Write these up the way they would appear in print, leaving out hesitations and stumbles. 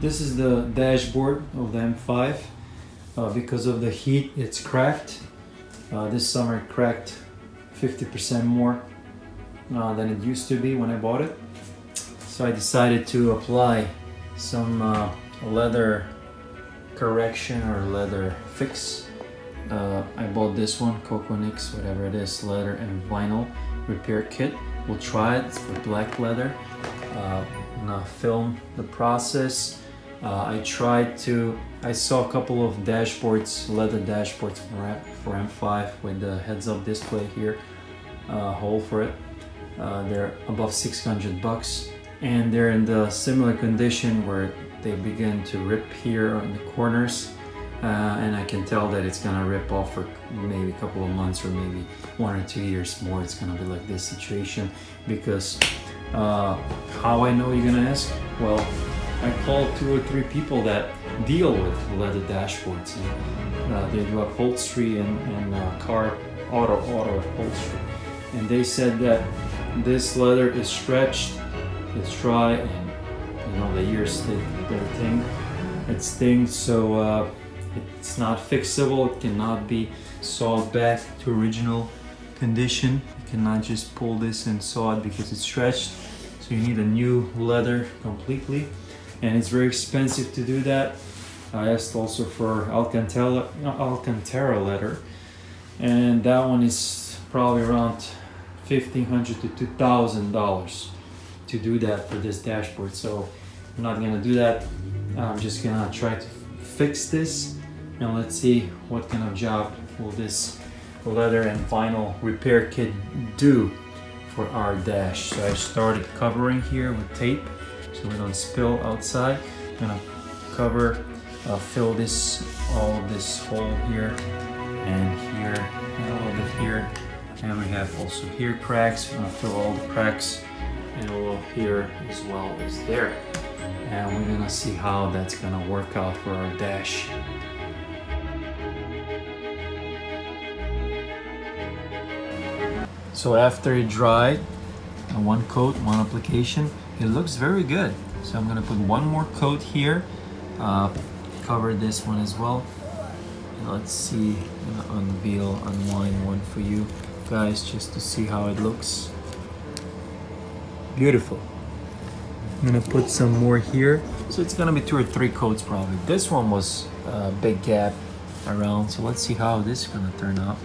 This is the dashboard of the M5. Because of the heat, it's cracked. This summer it cracked 50% more than it used to be when I bought it. So I decided to apply some leather correction or leather fix. I bought this one, Coconix, whatever it is, leather and vinyl repair kit. We'll try it. It's for black leather. I'm gonna film the process. I saw a couple of dashboards, leather dashboards for M5 with the heads-up display here, hole for it. They're above $600, and they're in the similar condition where they begin to rip here on the corners, and I can tell that it's gonna rip off for maybe a couple of months or maybe 1 or 2 years more. It's gonna be like this situation because how I know, you're gonna ask? Well, I called 2 or 3 people that deal with leather dashboards. They do upholstery and car auto upholstery, and they said that this leather is stretched, it's dry, and you know the ears their thing. It's thing, so it's not fixable. It cannot be sawed back to original condition. You cannot just pull this and saw it because it's stretched. So you need a new leather completely, and it's very expensive to do that. I asked also for Alcantara leather, and that one is probably around $1,500 to $2,000 to do that for this dashboard. So I'm not gonna do that. I'm just gonna try to fix this, and let's see what kind of job will this leather and vinyl repair kit do for our dash. So I started covering here with tape so we don't spill outside. I'm gonna cover, fill all of this hole here and here and a little bit here, and we have also here cracks. We're gonna fill all the cracks and a little here as well as there, and we're gonna see how that's gonna work out for our dash. So after it dried, one coat, one application, it looks very good. So I'm gonna put one more coat here, cover this one as well. And let's see, unwind one for you guys just to see how it looks. Beautiful. I'm gonna put some more here. So it's gonna be 2 or 3 coats probably. This one was a big gap around, so let's see how this is gonna turn out.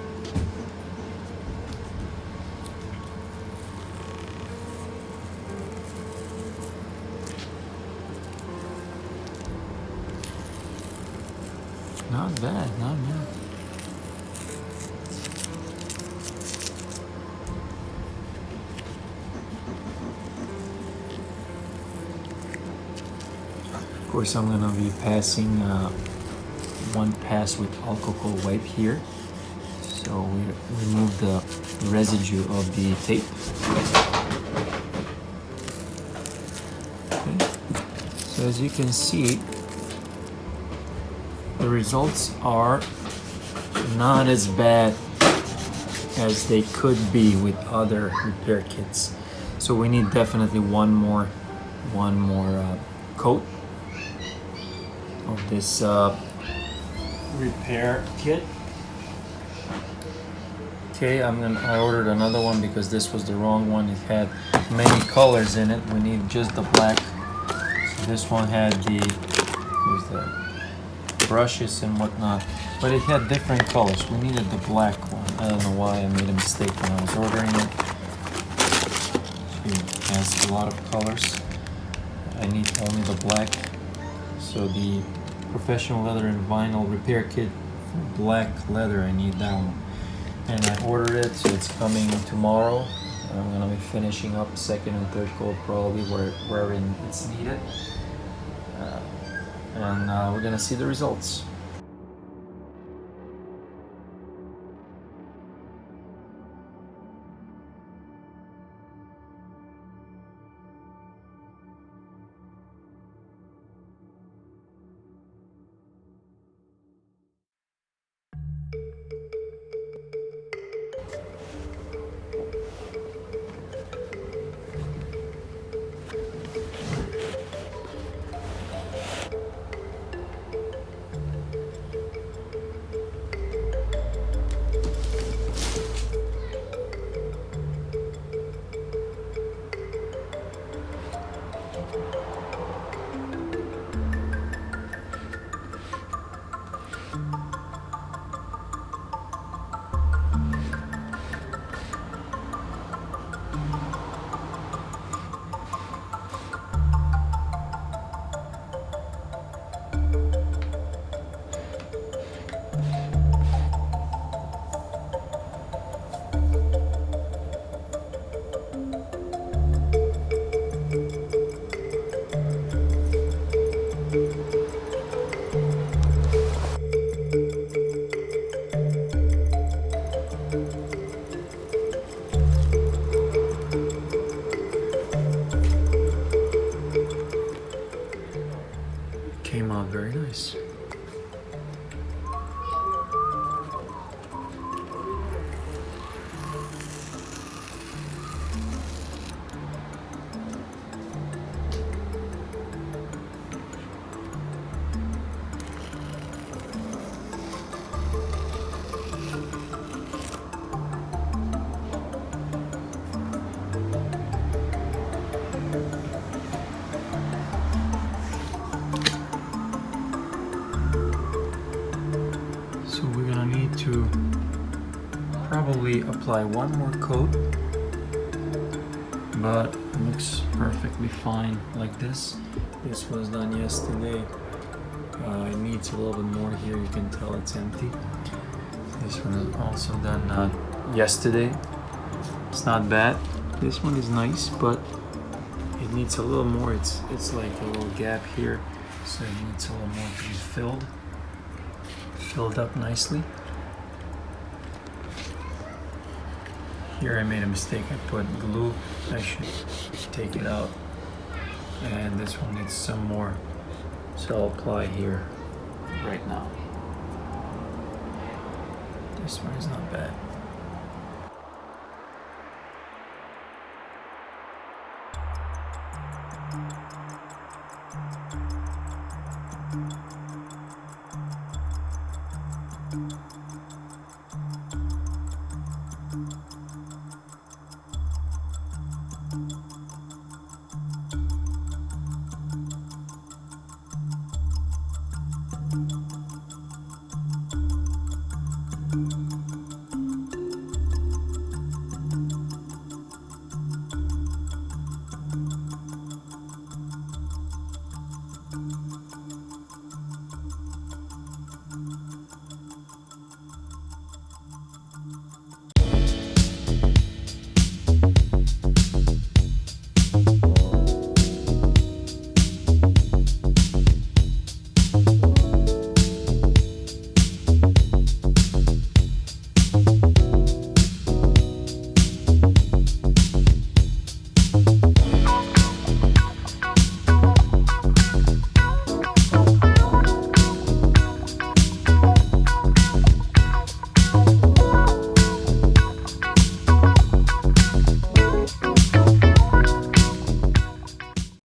Not bad, not bad. Of course, I'm gonna be passing one pass with alcohol wipe here. So we remove the residue of the tape. Okay. So as you can see, the results are not as bad as they could be with other repair kits. So we need definitely one more coat of this repair kit. Okay, I ordered another one because this was the wrong one. It had many colors in it. We need just the black. So this one had here's the brushes and whatnot, but it had different colors. We needed the black one. I don't know why I made a mistake when I was ordering it. It has a lot of colors. I need only the black. So the professional leather and vinyl repair kit for black leather, I need that one. And I ordered it, so it's coming tomorrow. I'm gonna be finishing up 2nd and 3rd coat probably where it's needed. And we're gonna see the results. to probably apply one more coat, but it looks perfectly fine like this. This was done yesterday. It needs a little bit more here. You can tell it's empty. This one is also done yesterday. It's not bad. This one is nice, but it needs a little more. It's like a little gap here, so it needs a little more to be filled up nicely. Here I made a mistake. I put glue. I should take it out. And this one needs some more, so I'll apply here right now. This one is not bad.